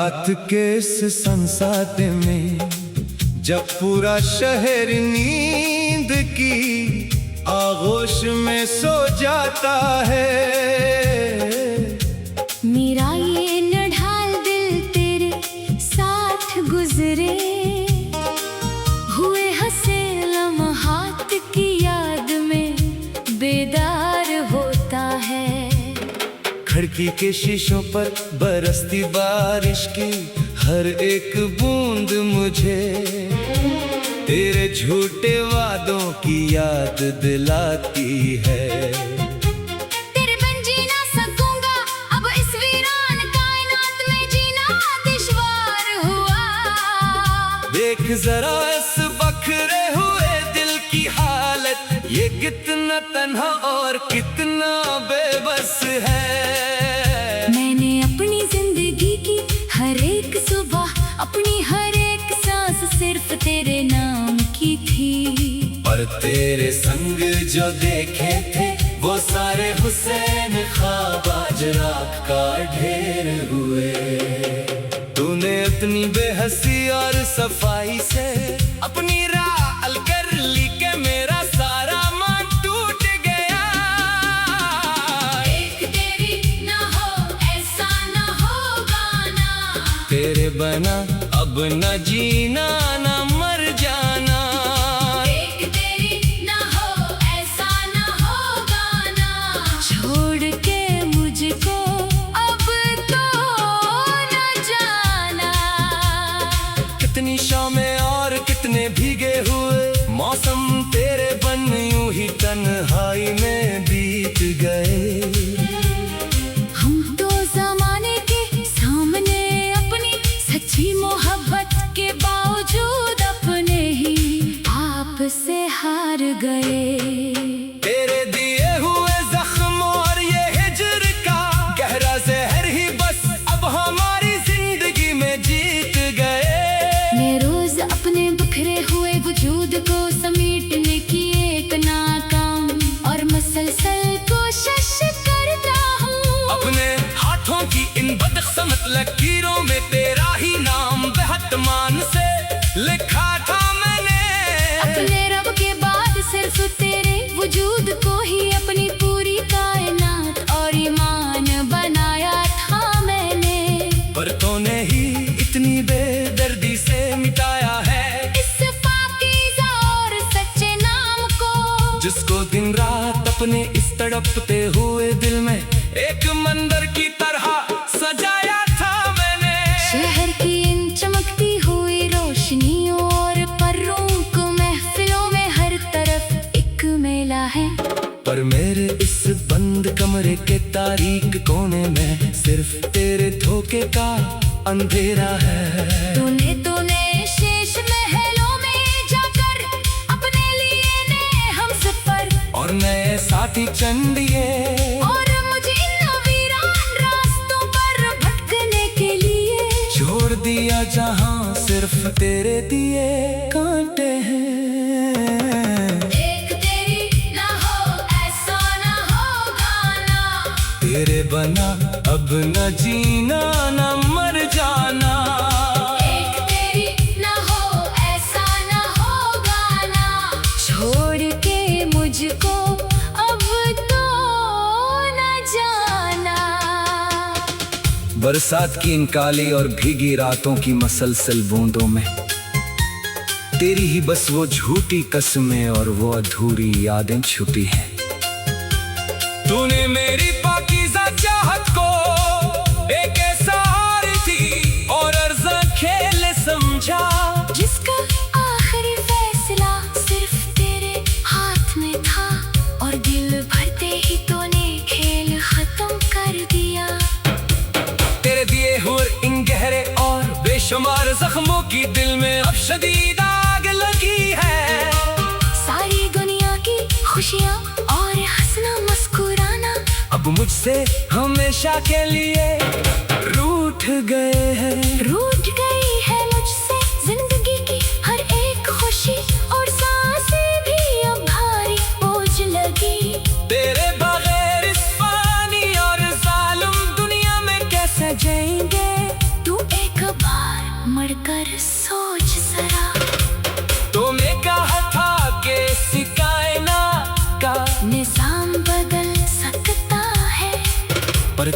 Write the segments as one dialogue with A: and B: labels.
A: रात के इस सनसाते में जब पूरा शहर नींद की आगोश में सो जाता है,
B: मेरा ये नढाल दिल तेरे साथ गुजरे हुए हंसे लम्हात की याद में बेदार होता है।
A: खिड़की के शीशों पर बरसती बारिश की हर एक बूंद मुझे तेरे झूठे वादों की याद दिलाती है।
B: तेरे बिन जी ना सकूंगा अब इस वीरान कायनात में, जीना दुश्वार हुआ।
A: देख जरा इस बखरे हुए दिल की हालत, ये कितना तन्हा और कितना बेबस है।
B: मैंने अपनी जिंदगी की हर एक सुबह, अपनी हर एक सांस सिर्फ तेरे नाम की थी।
A: पर तेरे संग जो देखे थे वो सारे हुसैन ख्वाब आज राख का ढेर हुए। तूने इतनी बेहसी और सफाई से अपनी राह अल कर ली के मेरा सारा मन टूट गया।
B: एक तेरी ना हो ऐसा ना होगा ना,
A: तेरे बना अब न जीना न मर जाना।
B: एक तेरी ना हो ऐसा ना होगा ना, छोड़ के मुझको अब तो न जाना।
A: कितनी शामें और कितने भीगे हुए मौसम तेरे बन यूं ही तन्हाई में बीत गए।
B: हम तो ज़माने के सामने अपनी सच्ची मोहब्बत के बावजूद अपने ही आप से हार गए।
A: तेरे दिए हुए जख्म और ये हिजर का गहरा जहर ही बस अब हमारी जिंदगी में जीत गए।
B: मैं रोज अपने बिखरे हुए वजूद को समेटने की एक नाकाम और मसलसल कोशिश करता हूँ।
A: अपने हाथों की इन बदकिस्मत लकीरों में तेरा ही नाम बेहतमान से लिखा था मैंने।
B: अपने रब के बाद सिर्फ तेरे वजूद को ही अपनी पूरी कायनात और ईमान बनाया था मैंने।
A: पर तूने ही इतनी बेदर्दी से मिटाया है
B: इस पाकीज़ा और सच्चे नाम को,
A: जिसको दिन रात अपने इस तड़पते हुए दिल में एक मंदिर की तरह सजाया था मैंने।
B: शहर की इन चमकती हुई रोशनियों और पर्रों को महफिलों में हर तरफ एक मेला है।
A: पर मेरे इस बंद कमरे के तारीक कोने में सिर्फ तेरे धोखे का अंधेरा है।
B: तूने शेष महलों में जाकर अपने लिए नए हमसफर
A: और नए साथी चंदिए
B: और मुझे इन वीरान रास्तों पर भटकने के लिए
A: छोड़ दिया जहां सिर्फ तेरे दिए कांटे हैं।
B: एक तेरी ना हो ऐसा ना होगा ना,
A: तेरे बना अब न जीना न मर जाना।
B: एक तेरी ना हो ऐसा ना होगा ना, छोड़ के मुझको अब तो न जाना।
A: बरसात की इन काली और भीगी रातों की मसलसल बूंदों में तेरी ही बस वो झूठी कसमें और वो अधूरी यादें छुपी हैं। तूने मेरी पाकीज़ा चाहत को एक ऐसा हार थी और अर्ज़ा खेल समझा,
B: जिसका आखिरी फैसला सिर्फ तेरे हाथ में था और दिल भरते ही तूने खेल खत्म कर दिया।
A: तेरे दिए हुए इन गहरे और बेशुमार जख्मों की दिल में अब शदीद आग लगी है।
B: सारी दुनिया की खुशियाँ और हंसना मुस्कुराना
A: अब मुझसे हमेशा के लिए रूठ गए हैं।
B: रूठ गई है मुझसे जिंदगी की हर एक खुशी और सांसें भी अब भारी बोझ लगी।
A: तेरे बगैर इस पानी और जालिम दुनिया में कैसे जिएंगे।
B: तू एक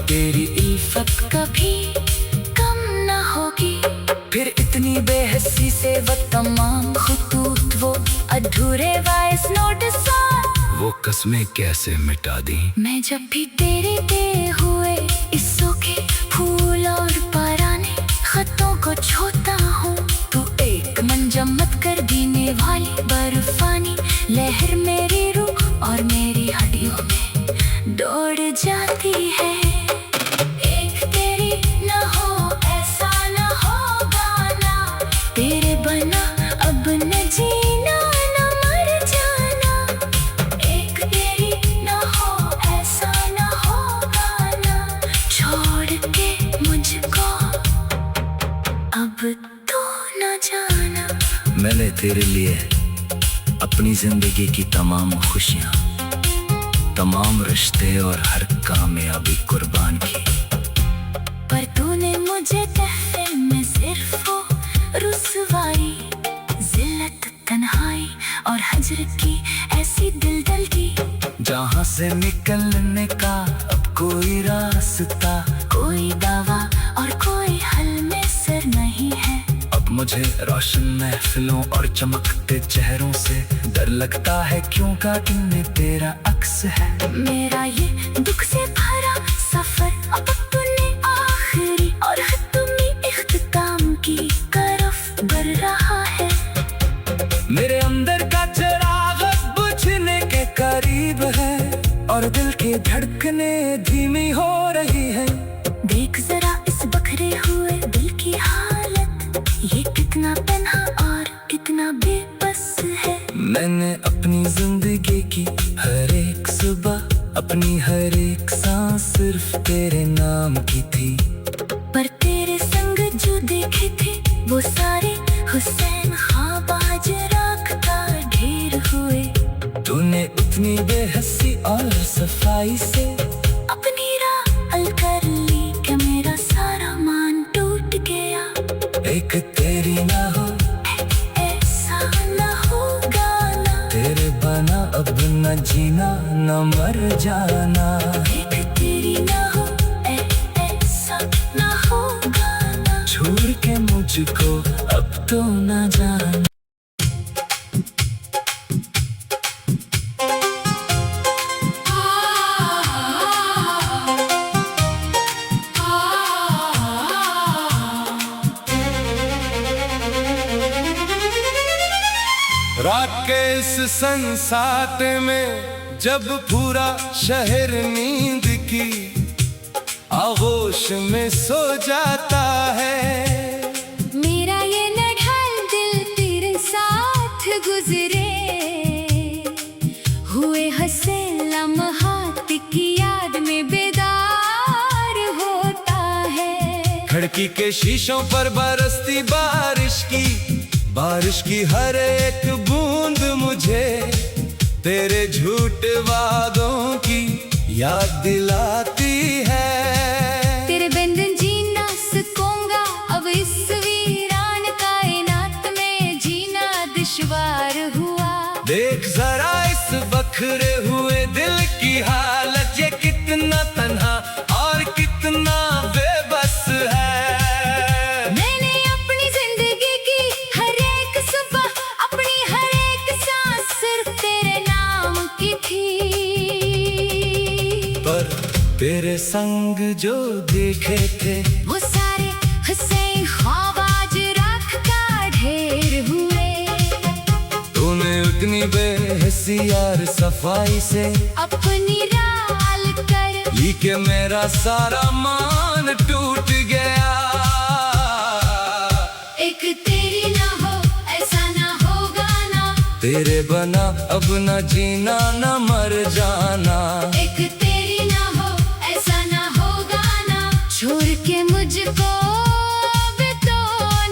A: तेरी इल्फत
B: कभी कम न होगी।
A: फिर इतनी बेहसी से वो तमाम
B: खतूत वो अधूरे वॉइस नोट्स
A: वो कस्में कैसे मिटा दी।
B: मैं जब भी तेरे दिए हुए इस सूखे फूल और पराने खतों को छूता हूँ, तू एक मंजमत कर देने वाली बर्फानी लहर मेरी रूह और मेरी हड्डियों में दौड़ जाती है। एक तेरी न हो ऐसा न होगा ना, तेरे बना अब न जीना न मर जाना। एक तेरी न हो ऐसा न होगा ना, छोड़ के मुझको अब तो न जाना।
A: मैंने तेरे लिए अपनी जिंदगी की तमाम खुशियाँ, तमाम रिश्ते और हर कामयाबी कुर्बान की,
B: पर तूने मुझे तहफे में सिर्फ वो रुसवाई, जिल्लत, तन्हाई और हजर की ऐसी दिलदल की,
A: जहाँ से निकलने का अब कोई रास्ता,
B: कोई दावा और कोई हल में सर नहीं है।
A: अब मुझे रोशन महफिलों और चमकते चेहरों से डर लगता है, क्यों का इनमें तेरा अक्स है।
B: मेरा ये दुख से भरा सफर अब तूने आखिरी और हतमी इख्तिताम की तरफ बढ़ रहा है।
A: मेरे अंदर का चिराग बुझने के करीब है और दिल की धड़कनें धीमी हो रही है।
B: देख जरा इस बखरे हुए दिल की हालत, ये कितना तन्हा और कितना बेबस है।
A: मैंने अपनी जिंदगी की हर एक सुबह, अपनी हर एक सांस सिर्फ तेरे नाम की थी,
B: पर तेरे संग जो देखे थे वो सारे हुसैन ख्वाब आज राख का ढेर हुए।
A: तूने इतनी बेहसी और सफाई से
B: अपनी राह अल कर ली कि मेरा सारा मान टूट गया।
A: एक तेरी ना हो
B: ऐसा न होगा ना,
A: तेरे बना अब न जीना न मर जाना।
B: एक तेरी न हो ऐसा न होगा ना,
A: छोड़ के मुझको अब तो न जाना। रात के इस संसार में जब पूरा शहर नींद की आगोश में सो जाता है,
B: मेरा ये नढाल दिल तेरे साथ गुजरे हुए हंसे लम्हात की याद में बेदार होता है।
A: खिड़की के शीशों पर बरसती बारिश की हर एक बूंद मुझे तेरे झूठे वादों की याद दिलाती है।
B: तेरे बंधन जीना सकूंगा अब इस वीरान कायनात में, जीना दुश्वार हुआ।
A: देख जरा इस बखरे हुए दिल की हालत, ये कितना तन्हा और कितना बेबस है।
B: मैंने अपनी जिंदगी की हर एक सुबह, अपनी हर एक सांस सिर्फ तेरे नाम की थी,
A: पर तेरे संग जो देखे थे
B: वो सारे हुसैन ख्वाब आज राख का ढेर हुए।
A: तूने उतनी बेहसी और सफाई से
B: अपनी राल कर
A: ली के मेरा सारा मान टूट गया।
B: एक तेरी ना हो ऐसा ना होगा ना,
A: तेरे बना अब न जीना न मर जाना।
B: एक तेरी ना हो ऐसा ना होगा ना, छोड़ के मुझको भी तो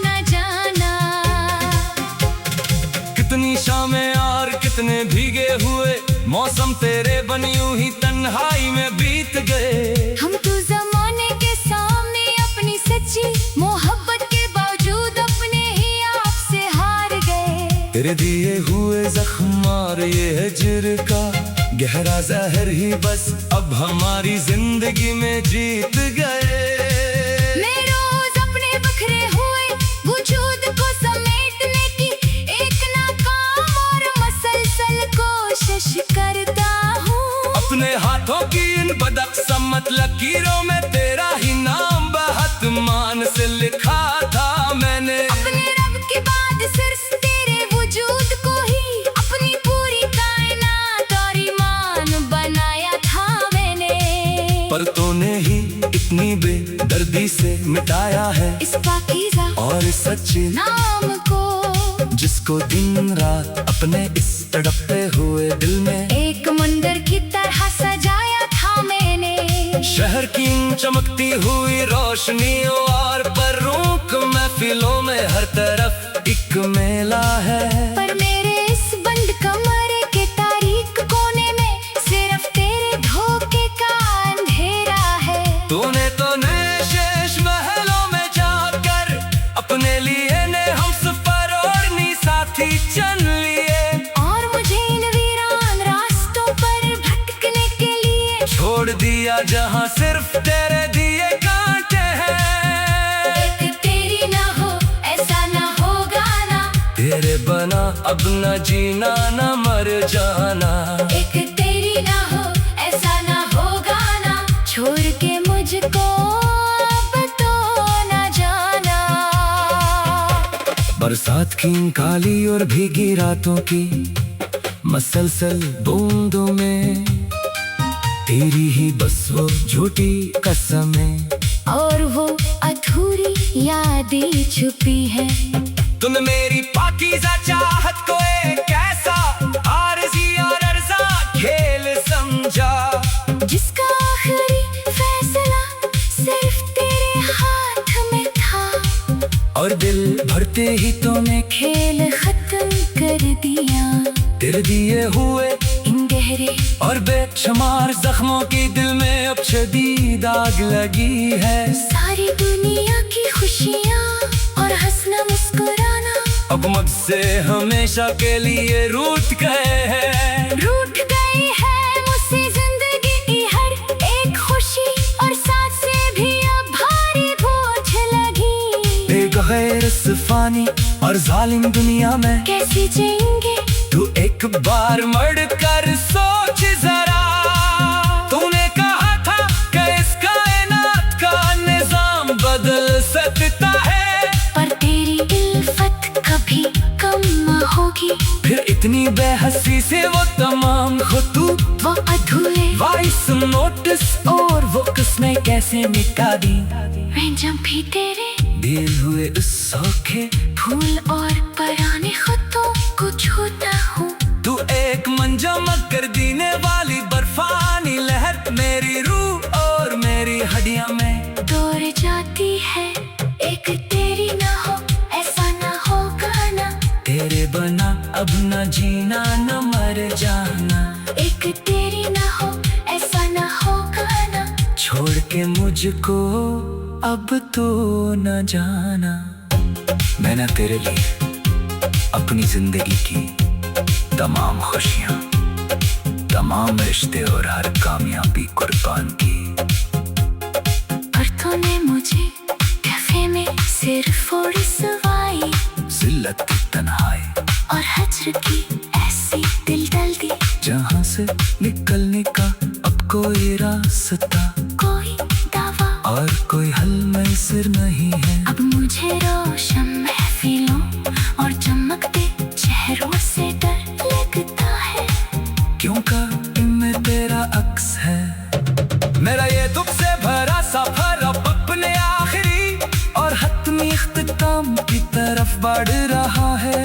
B: न जाना।
A: कितनी शामें और कितने भीगे हुए मौसम तेरे बन यूं ही तन्हाई में बीत गए।
B: हम तो जमाने के सामने अपनी सच्ची मोहब्बत के बावजूद अपने ही आप से हार गए।
A: तेरे दिए हुए जख्म और ये हिज्र का गहरा जहर ही बस अब हमारी जिंदगी में जीत गए।
B: मैं रोज अपने बखरे हुए वजूद को समेटने की एक नाकाम और मसलसल कोशिश करता हूँ।
A: अपने हाथों की इन बदकिस्मत लकीरों में तेरा ही नाम बहुत मान से लिखा था मैंने।
B: अपने रब के बाद सिर्फ तेरे वजूद को ही अपनी पूरी कायनात और ईमान बनाया था मैंने।
A: पर तूने ही इतनी बेदर्दी से मिटाया है
B: इस पाकीज़ा
A: और सच्चे
B: नाम को,
A: जिसको दिन रात अपने इस तड़पते हुए दिल में
B: एक मंदिर की तरह सजाया था मैंने।
A: शहर की चमकती हुई रोशनियों और बरूक महफिलों में हर तरफ एक मेला है।
B: पर मेरे इस बंद कमरे के तारीक कोने में सिर्फ तेरे धोखे का अंधेरा है।
A: तूने तो नए शेष महलों में जाकर अपने लिए ने हम सफर और नी साथी चुन लिए,
B: और मुझे इन वीरान रास्तों पर भटकने के लिए
A: छोड़ दिया जहाँ सिर्फ तेरे दिए कांटे हैं।
B: एक तेरी ना हो ऐसा ना होगा ना,
A: तेरे बना अब न जीना न मर जाना।
B: एक तेरी ना हो ऐसा ना होगा ना, छोड़ के मुझको अब तो ना जाना।
A: बरसात की इन काली और भीगी रातों की मसलसल बूंदों में तेरी ही बस वो झूठी कसमें
B: और वो अधूरी यादें छुपी है।
A: तुम मेरी पाकीज़ा चाहत को एक ऐसा आरज़ी और अर्ज़ा खेल समझा,
B: जिसका आखिरी फैसला सिर्फ तेरे हाथ में था।
A: और दिल भरते ही तूने
B: खेल खत्म कर दिया।
A: तेरे दिए हुए
B: इन गहरे
A: और बेशुमार जख्मों की दिल में अब शदीद आग लगी है।
B: सारी दुनिया की खुशियाँ और हंसना मुस्कुराना
A: अब मुझसे हमेशा के लिए रूठ गए हैं।
B: रूठ गई है मुझसे जिंदगी की हर एक खुशी, और सांस से भी अब भारी बोझ लगी।
A: बेगैर इस फानी और जालिम दुनिया में
B: कैसे जिएंगे
A: तू एक बार मर कर सोच जरा। तूने कहा था कि इस कायनात का निजाम बदल सकता है,
B: पर तेरी इल्फत कभी कम न होगी।
A: फिर इतनी बेहसी से वो तमाम खतूत,
B: वो अधूरे
A: वॉइस नोटिस और वो किस्में कैसे मिटा दी।
B: मैं जब भी तेरे
A: दिए हुए उस सौखे
B: फूल और पुराने खतों को छूता हूँ,
A: तू एक मंजमक कर देने वाली बर्फानी लहर मेरी रूह और मेरी हड्डियां में
B: दौड़ जाती है। एक तेरी ना हो ऐसा ना होगा ना,
A: तेरे बना अब न जीना न मर जाना।
B: एक तेरी ना हो ऐसा ना होगा ना,
A: छोड़ के मुझको अब तो न जाना। मैंने तेरे लिए अपनी जिंदगी की तमाम खुशियाँ, तमाम रिश्ते और हर कामयाबी कुर्बान की।
B: पर तूने मुझे कैफे में सिर्फ और सवाई,
A: जिल्लत की तन्हाई
B: और हज्र की ऐसी दिल डल दी,
A: जहाँ से निकलने का अब कोई रास्ता,
B: कोई दावा
A: और कोई हल मैसर नहीं है।
B: अब मुझे रोशन महफिलों और चमकते चेहरों से डर लगता है,
A: क्योंकि इनमें तेरा अक्स है। मेरा ये दुख से भरा सफर अब अपने आखिरी और हतमी इख्तिताम की तरफ बढ़ रहा है।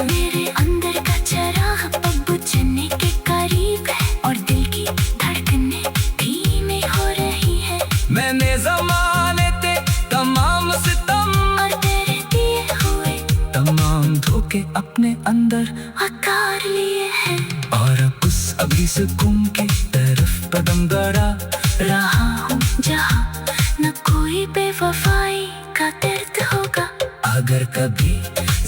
B: मेरे अंदर का चिराग अब बुझने के करीब है, और दिल की धड़कनें धीमी हो रही है।
A: मैंने ज़माने ते तमाम सितम
B: और तेरे दिए हुए
A: तमाम धोखे अपने अंदर
B: आकार लिए हैं,
A: और अब उस अभी सुकून की तरफ कदम बढ़ा
B: रहा हूँ जहाँ न कोई बेवफाई का दर्द होगा।
A: अगर कभी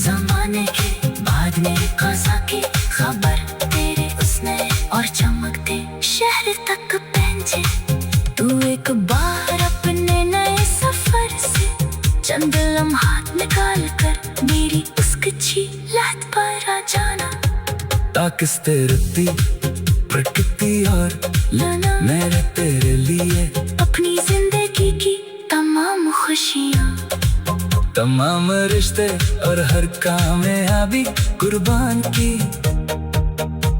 B: जमाने के बाद में कज़ा की खबर तेरे उसने और संभाल कर मेरी उस कच्ची लहद पर आ जाना।
A: ताकिस्ते रत्ती प्रकृति और
B: लाना
A: मेरे तेरे लिए
B: अपनी जिंदगी की तमाम खुशियाँ,
A: तमाम रिश्ते और हर कामयाबी कुर्बान की।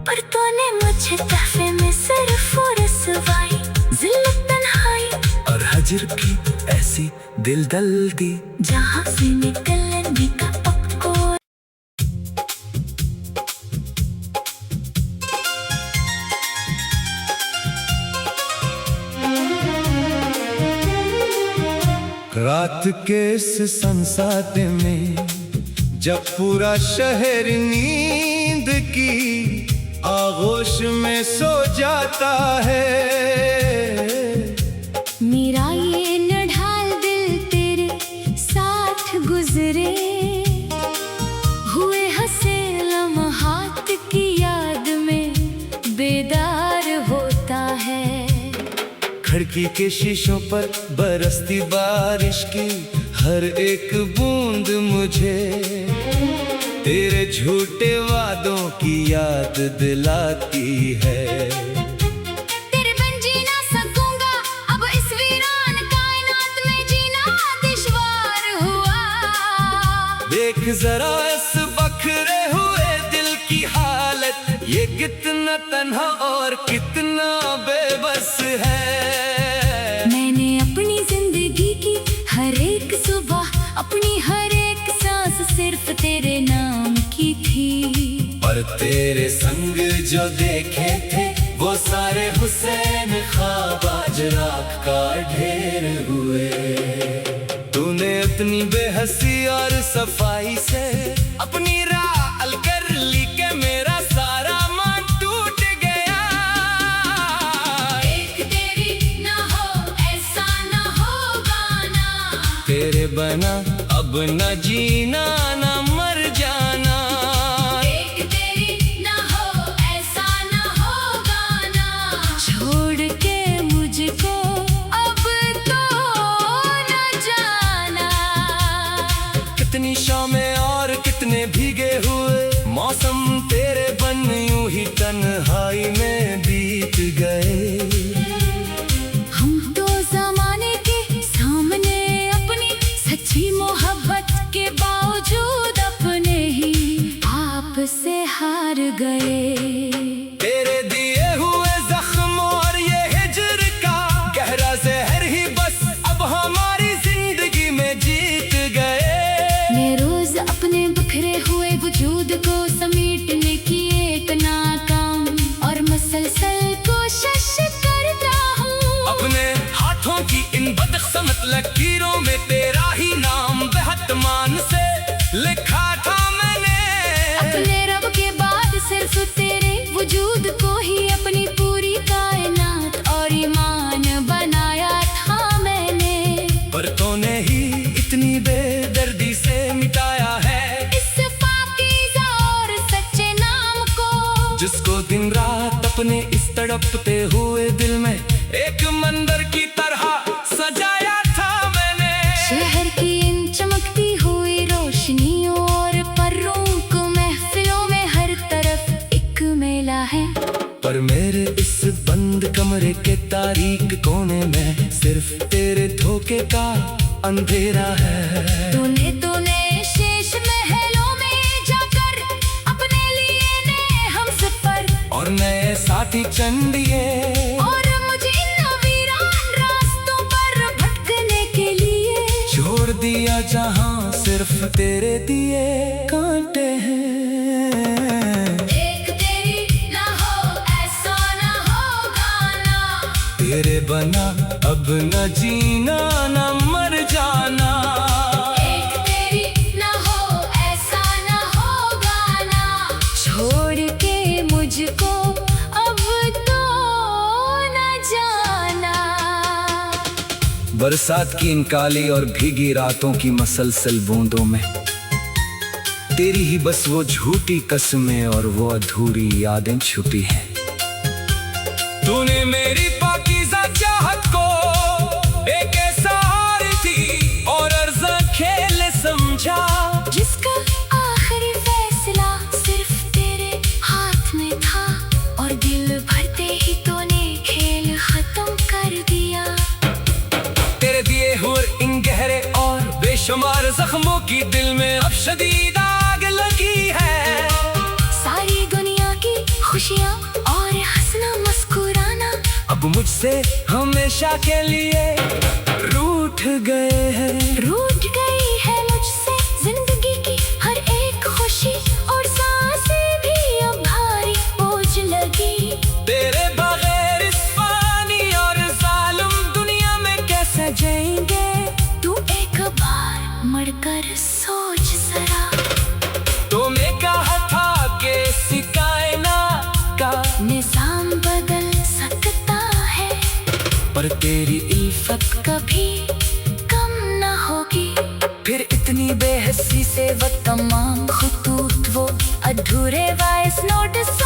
B: पर तूने मुझे तहफे में सिर्फ वो रसवाई, जिल्लत, तन्हाई
A: और हजर की ऐसी दिल दल दी
B: जहाँ से निकलने का अब कोई
A: रात के इस सनसाते में जब पूरा शहर नींद की आगोश में सो जाता है।
B: मेरा ये नढाल दिल तेरे साथ गुजरे हुए हंसे लम्हात की याद में बेदार होता है।
A: खिड़की के शीशों पर बरसती बारिश की हर एक बूंद मुझे तेरे झूठे वादों की याद दिलाती है।
B: तेरे बिन जी ना सकूंगा अब इस वीरान कायनात में जीना दुश्वार हुआ।
A: देख जरा इस बखरे हुए दिल की हालत, ये कितना तन्हा और कितना बेबस है।
B: मैंने अपनी जिंदगी की हर एक सुबह, अपनी हर एक सांस सिर्फ तेरे नाम की थी।
A: पर तेरे संग जो देखे थे वो सारे हुसैन ख्वाब आज राख का ढेर हुए। तूने अपनी बेहसी और सफाई से अपनी राह अल कर ली के मेरा सारा मन टूट गया।
B: एक तेरी ना हो ऐसा ना होगा ना,
A: तेरे बना अब न जीना न मर जाना।
B: एक तेरी ना हो ऐसा ना होगा ना, छोड़ के मुझको अब तो न जाना।
A: कितनी शामें और कितने भीगे हुए मौसम तेरे बन यूं ही तन्हाई में बीत गए।
B: हम तो जमाने के सामने अपनी सच्ची मोहब्बत के बावजूद अपने ही आप से हार गए।
A: तेरे दिए हुए जख्म और ये हिजर का गहरा जहर ही बस अब हमारी जिंदगी में जीत गए।
B: मैं रोज अपने बिखरे हुए वजूद को समेटने की एक नाकाम और मुसलसल कोशिश करता हूँ।
A: अपने हाथों की इन बदकिस्मत लकीरों में तेरा ही नाम बेहतमान से लिखा था मैंने।
B: अपने रब के बाद सिर्फ तेरे वजूद को ही अपनी पूरी कायनात और ईमान बनाया था मैंने।
A: पर तूने ही इतनी बेदर्दी से मिटाया है
B: इस पाकीज़ा और सच्चे नाम को,
A: जिसको दिन रात अपने इस तड़पते हुए दिल में एक मंदिर की तरह सजाया था मैंने।
B: शहर की इन चमकती हुई रोशनियों और पर्रों को महफिलों में हर तरफ एक मेला है।
A: पर मेरे इस बंद कमरे के तारीक कोने में सिर्फ तेरे धोखे का अंधेरा है।
B: तूने शेष महलों में जाकर अपने लिए नए हमसफर
A: और नए साथी चंदिए
B: और मुझे इन वीरान रास्तों पर भटकने के लिए
A: छोड़ दिया जहां सिर्फ तेरे दिए कांटे हैं।
B: एक तेरी ना हो ऐसा ना होगा ना,
A: तेरे बना अब न जीना न मर जाना।
B: एक तेरी ना हो ऐसा ना होगा ना, छोड़ के मुझको अब तो न जाना।
A: बरसात की इन काली और भीगी रातों की मसलसल बूंदों में तेरी ही बस वो झूठी कसमें और वो अधूरी यादें छुपी हैं। तूने मेरी पाकीज़ा चाहत को एक ऐसा हार थी और अर्ज़ा खेल समझा। जख्मों की दिल में अब शदीद आग लगी है।
B: सारी दुनिया की खुशियाँ और हंसना मुस्कुराना
A: अब मुझसे हमेशा के लिए रूठ गए हैं।
B: रूठ गई है मुझसे जिंदगी की हर एक खुशी और सांसें भी अब भारी बोझ लगी।
A: तेरे बगैर इस पानी और जालिम दुनिया में कैसे जिएंगे।
B: तू एक बार मरकर सोच जरा,
A: तूने कहा था कि इस कायनात का
B: निजाम बदल सकता है,
A: पर तेरी इल्फत
B: कभी कम न होगी।
A: फिर इतनी बेहसी से वो तमाम
B: खतूत वो अधूरे वॉइस नोट्स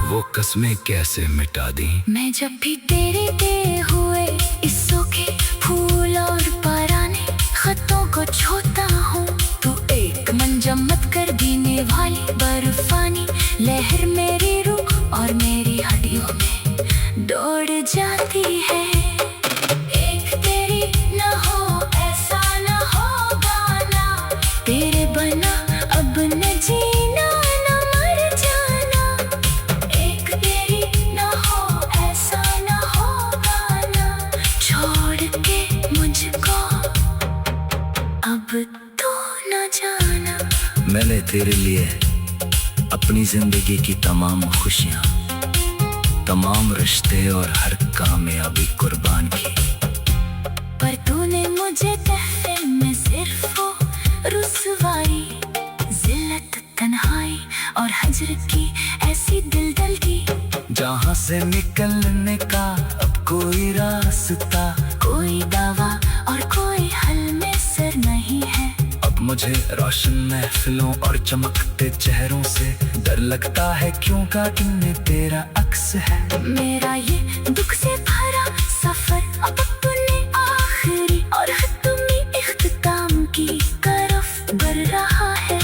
A: वो कस्में कैसे मिटा दी।
B: मैं जब भी तेरे दिए हुए इस सूखे फूल और पुराने खतों को छूता हूँ, तू एक मंजमत कर देने वाली बर्फानी लहर मेरी रूह और मेरी हड्डियों में दौड़ जाती है। एक तेरी न हो ऐसा न होगा ना, तेरे बना अब न जीना न मर जाना। एक तेरी न हो ऐसा न होगा ना, छोड़ के मुझको अब तो न जाना।
A: मैंने तेरे लिए अपनी जिंदगी की तमाम खुशियाँ, तमाम रिश्ते और हर कामयाबी कुर्बान की,
B: पर तूने मुझे तहफे में सिर्फ वो रुसवाई, जिल्लत, तन्हाई और हजर की ऐसी दिल दी।
A: जहाँ से निकलने का अब कोई रास्ता,
B: कोई दावा और कोई हल में सर नहीं है।
A: अब मुझे रोशन महफिलों और चमकते चेहरों से डर लगता है, क्यों का इनमें तेरा अक्स है।
B: मेरा ये दुख से भरा सफर अब अपने आखिरी और खत्मी इख्तिताम की तरफ बढ़ रहा है।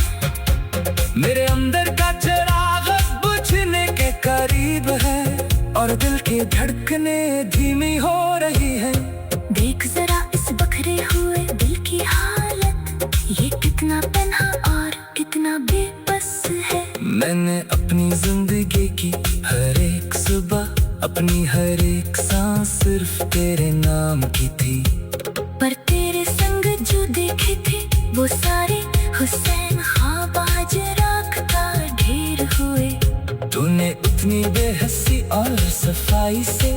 A: मेरे अंदर का चिराग बुझने के करीब है और दिल की धड़कनें धीमी हो रही है।
B: देख जरा इस बखरे हुए दिल की हालत, ये कितना तन्हा और कितना बेबस है।
A: मैंने अपनी जिंदगी की हर एक सुबह, अपनी हर एक सांस सिर्फ तेरे नाम की थी,
B: पर तेरे संग जो देखे थे वो सारे हुसैन ख्वाब आज राख का ढेर हुए।
A: तूने उतनी बेहसी और सफाई से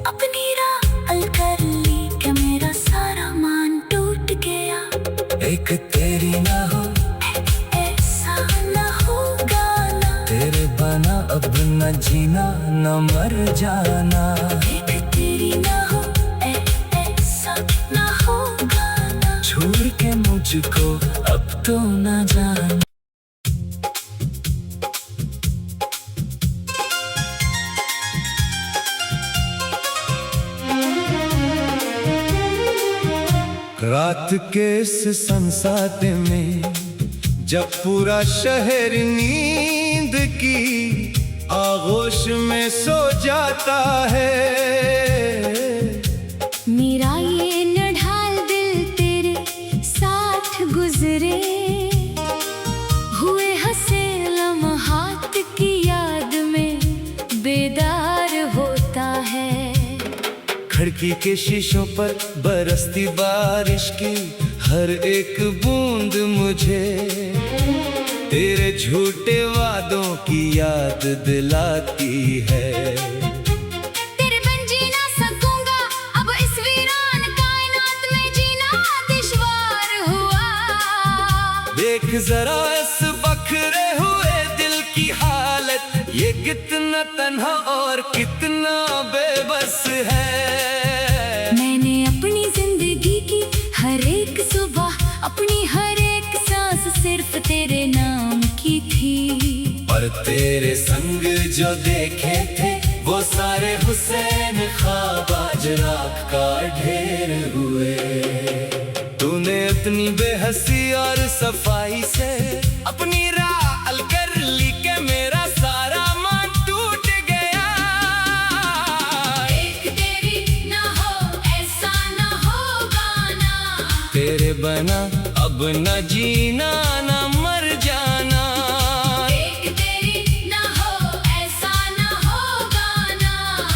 B: अपनी राह अल कर ली कि मेरा सारा मान टूट गया।
A: एक तेरी ना हो
B: ऐसा न होगा ना,
A: तेरे बना अब न जीना न मर जाना।
B: एक तेरी न हो ऐसा न होगा ना,
A: छोड़ के मुझको अब तो न जाना। रात के इस सनसाते में जब पूरा शहर नींद की आगोश में सो जाता है,
B: मेरा ये नढाल दिल तेरे साथ गुजरे हुए हंसे लम्हात की याद में बेदार होता है।
A: खिड़की के शीशों पर बरसती बारिश की हर एक बूंद मुझे तेरे झूठे वादों की याद दिलाती है।
B: तेरे बिन जी ना सकूंगा अब इस वीरान कायनात में, जीना दुश्वार हुआ।
A: देख जरा इस बखरे हुए दिल की हालत, ये कितना तन्हा और कितना बेबस है।
B: मैंने अपनी जिंदगी की हर एक सुबह, अपनी हर एक सांस सिर्फ तेरे नाम की थी,
A: पर तेरे संग जो देखे थे वो सारे हुसैन ख्वाब आज राख का ढेर हुए। तूने इतनी बेहसी और सफाई से अपनी राह अल कर ली के मेरा सारा मान टूट गया।
B: एक तेरी ना हो ऐसा ना होगा ना,
A: तेरे बना अब अब न जीना न मर जाना।
B: एक तेरी ना हो ऐसा ना हो गाना,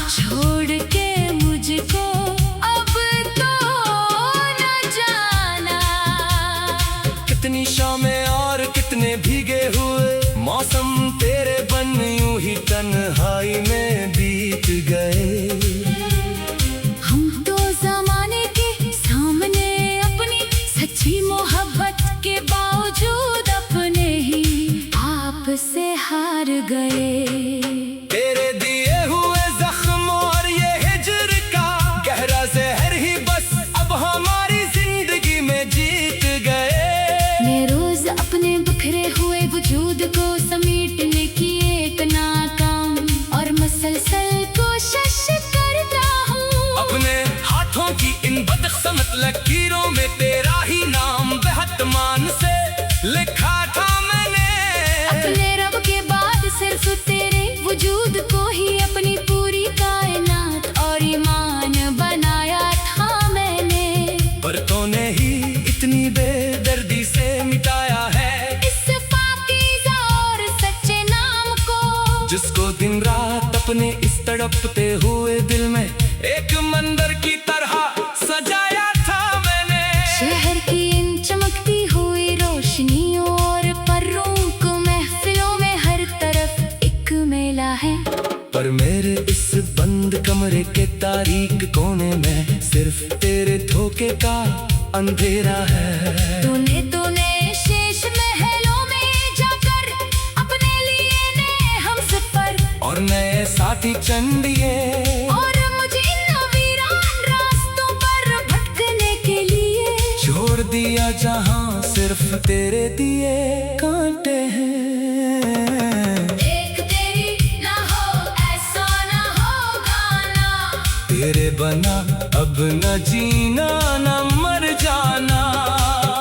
B: छोड़ के मुझको अब तो न जाना।
A: कितनी शामें और कितने भीगे हुए मौसम तेरे बन यूं ही तन्हाई में बीत गए।
B: हम तो जमाने के सामने अपनी सच्ची मोहब्बत के बावजूद अपने ही आप से हार गए।
A: तेरे दिए हुए जख्म और ये हिजर का गहरा जहर ही बस अब हमारी जिंदगी में जीत गए।
B: मैं रोज अपने बिखरे हुए वजूद को समेटने की एक नाकाम और मसलसल कोशिश करता हूँ।
A: अपने हाथों की इन बदकिस्मत लकीरों में तेरा ही नाम बेहतमान से लिखा था मैंने।
B: अपने रब के बाद सिर्फ तेरे वजूद को ही अपनी पूरी कायनात और ईमान बनाया था मैंने।
A: पर तूने ही इतनी बेदर्दी से मिटाया है
B: इस पाकीज़ा और सच्चे नाम को,
A: जिसको दिन रात अपने इस तड़पते हुए दिल में एक मंदिर की तरह सजाया था मैंने।
B: शहर की इन चमकती हुई रोशनियों और पर्रों को महफिलों में हर तरफ एक मेला है।
A: पर मेरे इस बंद कमरे के तारीक कोने में सिर्फ तेरे धोखे का अंधेरा है।
B: तूने शेष महलों में जाकर अपने लिए नए हमसफर
A: और नए साथी चंदिए
B: और मुझे इन वीरान रास्तों पर भटकने के लिए
A: छोड़ दिया जहां सिर्फ तेरे दिए कांटे हैं।
B: एक तेरी ना हो ऐसा ना हो गाना,
A: तेरे बना अब न जीना न मर जाना।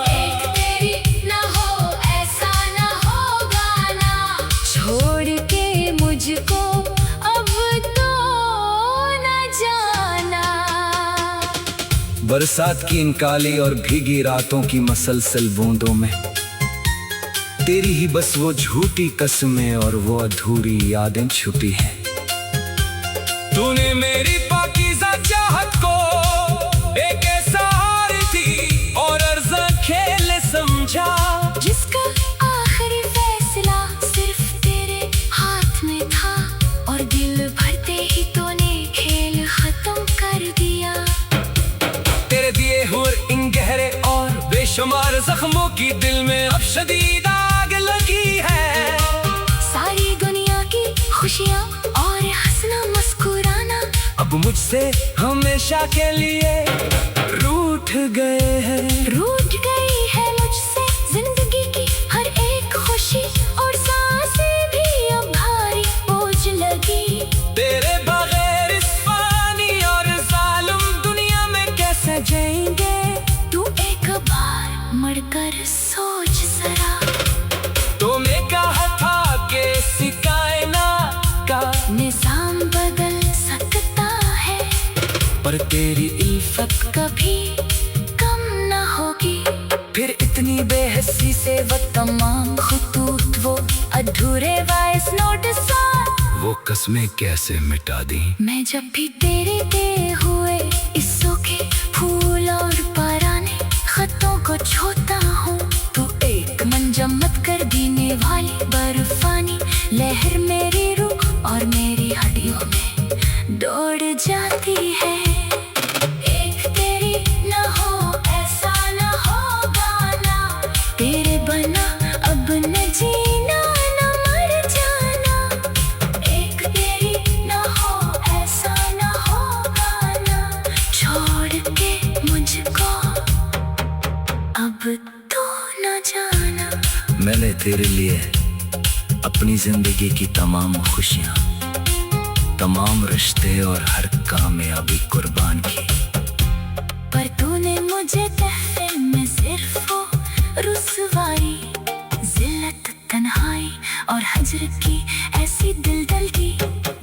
B: एक तेरी ना हो ऐसा ना हो गाना, छोड़ के मुझको अब तो न जाना।
A: बरसात की इन काली और भीगी रातों की मसलसल बूंदों में तेरी ही बस वो झूठी कसमें और वो अधूरी यादें छुपी हैं। तूने मेरी पाकीज़ा चाहत को एक ऐसा हार थी और अर्ज़ा खेल समझा,
B: जिसका आखिरी फैसला सिर्फ तेरे हाथ में था और दिल भरते ही तूने खेल खत्म कर दिया।
A: तेरे दिए हुए इन गहरे और बेशुमार जख्मों की दिल में अब शदीद आग लगी है।
B: सारी दुनिया की खुशियाँ और हंसना मुस्कुराना
A: अब मुझसे हमेशा के लिए रूठ गए हैं।
B: रूठ गई है मुझसे जिंदगी की हर एक खुशी और सांसें भी अब भारी बोझ लगी।
A: तेरे बगैर इस पानी और जालिम दुनिया में कैसे जिएंगे।
B: तू एक बार मरकर सोच जरा,
A: तूने कहा था कि इस कायनात का
B: निजाम बदल सकता है,
A: पर तेरी इल्फत
B: कभी कम न होगी।
A: फिर इतनी बेहसी से वो तमाम
B: खतूत वो अधूरे वॉइस नोट्स
A: वो कसमें कैसे मिटा दी।
B: मैं जब भी तेरे दिए हुए इस सूखे फूल और पराने खतों को छूता हूँ, तू एक मंजमत कर देने वाली बर्फानी लहर मेरी रूह और मेरी हड्डियों में दौड़ जाती है। एक तेरी न हो ऐसा न हो गाना, तेरे बना अब न जीना न मर जाना। एक तेरी न हो ऐसा न हो गाना, छोड़ के मुझको अब तो न जाना।
A: मैंने तेरे लिए अपनी जिंदगी की तमाम खुशियाँ, तमाम रिश्ते और हर कामयाबी कुर्बान की,
B: पर तूने मुझे तहफे में सिर्फ वो रुसवाई, जिल्लत, तन्हाई और हजर की ऐसी दिल दी,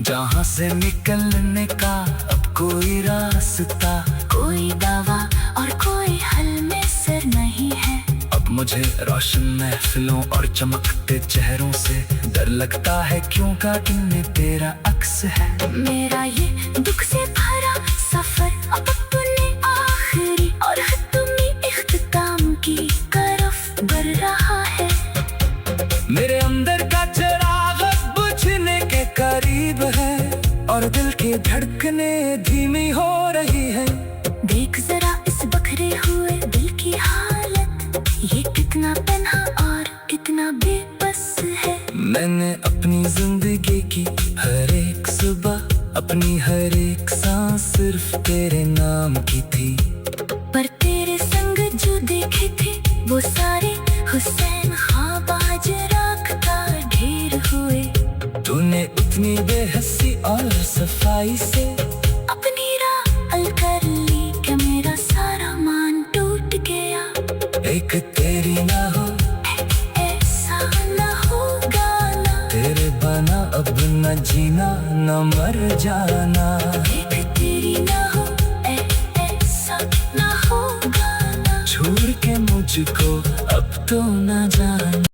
A: जहाँ से निकलने का अब कोई रास्ता,
B: कोई दावा और कोई हल में सर नहीं है।
A: अब मुझे रोशन महफिलों और चमकते चेहरों से डर लगता है, क्यों कातिल में तेरा अक्स है।
B: मेरा ये दुख से भरा सफर अब अपने आखिरी और हतमी इख्तिताम की तरफ बढ़ रहा है।
A: मेरे अंदर का चिराग बुझने के करीब है और दिल की धड़कने धीमी हो रही है।
B: देख जरा इस बखरे हुए दिल की हालत, ये कितना तन्हा और कितना बेबस है।
A: मैंने अपनी जिंदगी की हर एक सुबह, अपनी हर एक सांस सिर्फ तेरे नाम की थी।
B: पर तेरे संग जो देखे थे वो सारे हुसैन ख्वाब आज राख का ढेर हुए।
A: तूने उतनी बेहसी और सफाई से
B: अपनी राह अल कर ली कि मेरा सारा मान टूट गया।
A: एक तेरी ना हो
B: ऐसा न होगा ना,
A: तेरे बना अब न जीना न मर जाना।
B: एक तेरी ना हो ऐसा न होगा ना,
A: छोड़ के मुझको अब तो न जाना।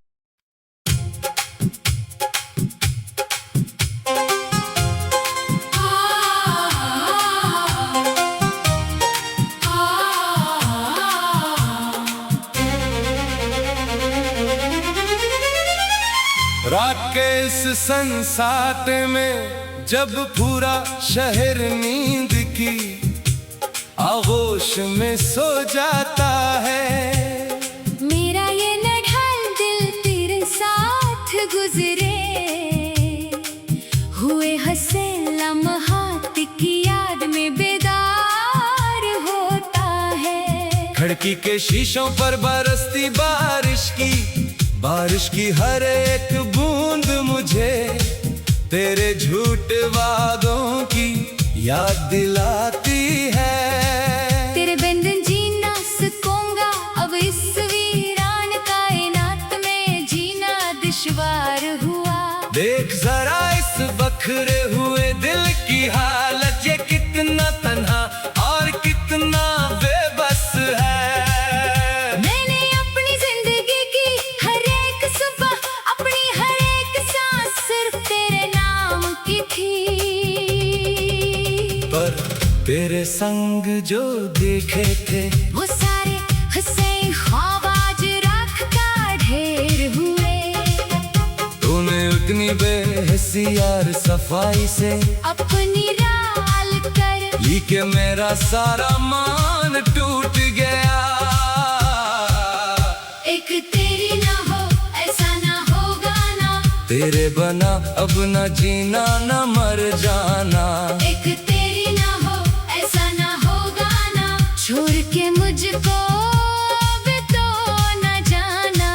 A: रात के इस संसार में जब पूरा शहर नींद की आगोश में सो जाता है,
B: मेरा ये नढाल दिल तेरे साथ गुजरे हुए हंसे लम्हात की याद में बेदार होता है।
A: खिड़की के शीशों पर बरसती बारिश की हर एक बूंद मुझे तेरे झूठे वादों की याद दिलाती है।
B: तेरे बंधन जीना सकूंगा अब इस वीरान कायनात में, जीना दुश्वार हुआ।
A: देख जरा इस बखरे हुए दिल की हालत, ये कितना तन्हा और कितना बेबस है।
B: मैंने अपनी जिंदगी की हर एक सुबह, अपनी हर एक सांस सिर्फ तेरे नाम की थी।
A: पर तेरे संग जो देखे थे
B: वो सारे हुसैन ख्वाब आज राख का ढेर हुए।
A: तूने उतनी बेहसी और सफाई से
B: अपनी राल कर
A: ली के मेरा सारा मान टूट गया।
B: एक तेरी ना हो ऐसा ना होगा ना,
A: तेरे बना अब न जीना न मर जाना।
B: एक तेरी ना हो ऐसा ना होगा ना, छोड़ के मुझको भी तो न जाना।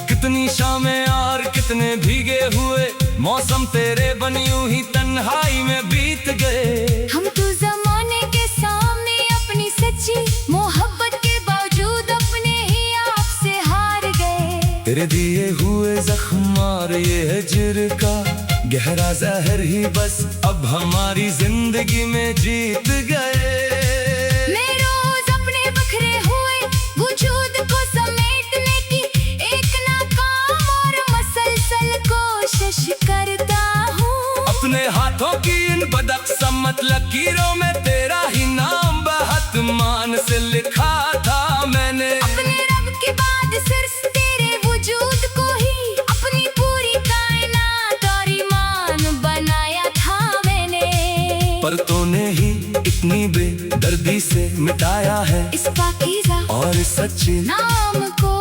A: कितनी शामें और कितने भीगे हुए मौसम तेरे बनी यूं ही तन्हाई में बीत गए।
B: हम तो जमाने के सामने अपनी सच्ची मोहब्बत के बावजूद अपने ही आप से हार गए।
A: तेरे दिए हुए जख्म और ये हिज्र का गहरा जहर ही बस अब हमारी जिंदगी में जीत गए।
B: मैं रोज अपने बखरे हुए वजूद को समेटने की एक नाकाम और मसलसल कोशिश करता हूँ।
A: अपने हाथों की इन बदकिस्मत लकीरों में तेरा ही नाम बहुत मान से लिखा था मैंने।
B: अपने रब के बाद सिर्फ तेरे वजूद को ही अपनी पूरी कायनात और ईमान बनाया था मैंने।
A: पर तूने ही इतनी बेदर्दी से मिटाया है
B: इस पाकीज़ा
A: और सच्चे
B: नाम को,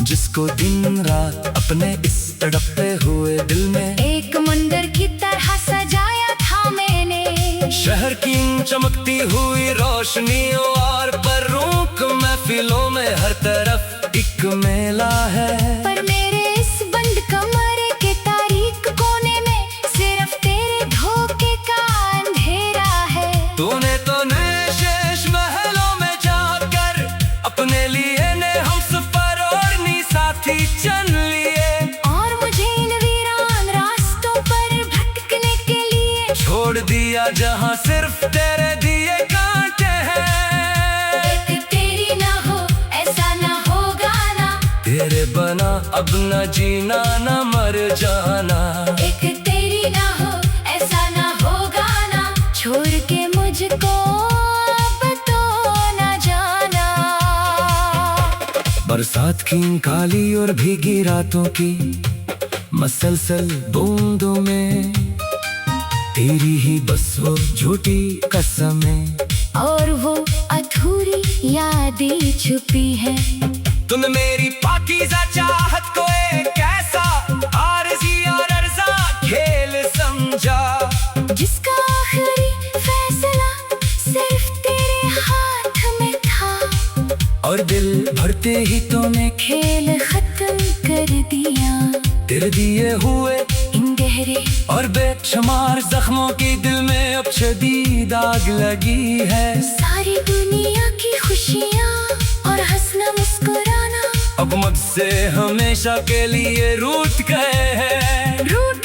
A: जिसको दिन रात अपने इस तड़पते हुए दिल में
B: एक मंदिर की तरह सजाया था मैंने।
A: शहर की चमकती हुई रोशनियों और बरूक महफिलों में हर तरफ एक मेला है।
B: पर मेरे इस बंद कमरे के तारीक कोने में सिर्फ तेरे धोखे का अंधेरा है।
A: तूने तो नए शेष महलों में जाकर अपने लिए ने हम सफर और नी साथी चन लिए,
B: और मुझे इन वीरान रास्तों पर भटकने के लिए
A: छोड़ दिया जहां सिर्फ तेरे दिए कांटे हैं।
B: एक तेरी ना हो ऐसा
A: न जीना न मर जाना।
B: एक तेरी ना हो ऐसा ना होगा ना, छोड़ के मुझको अब तो ना जाना।
A: बरसात की इन काली और भीगी रातों की मसलसल बूंदों में तेरी ही बस वो झूठी कसमें
B: और वो अधूरी यादें छुपी है।
A: तुम मेरी पाकीज़ा चाहत को एक ऐसा आरज़ी और अर्ज़ा खेल समझा,
B: जिसका आखिरी फैसला सिर्फ तेरे हाथ में था।
A: और दिल भरते ही तूने
B: खेल खत्म कर दिया।
A: तेरे दिए हुए
B: इन गहरे
A: और बेशुमार जख्मों की दिल में अब शदीद आग लगी है।
B: सारी दुनिया की खुशियाँ और हंसना मुस्कुराना
A: अब मुझसे हमेशा के लिए रूठ गए हैं।
B: रूठ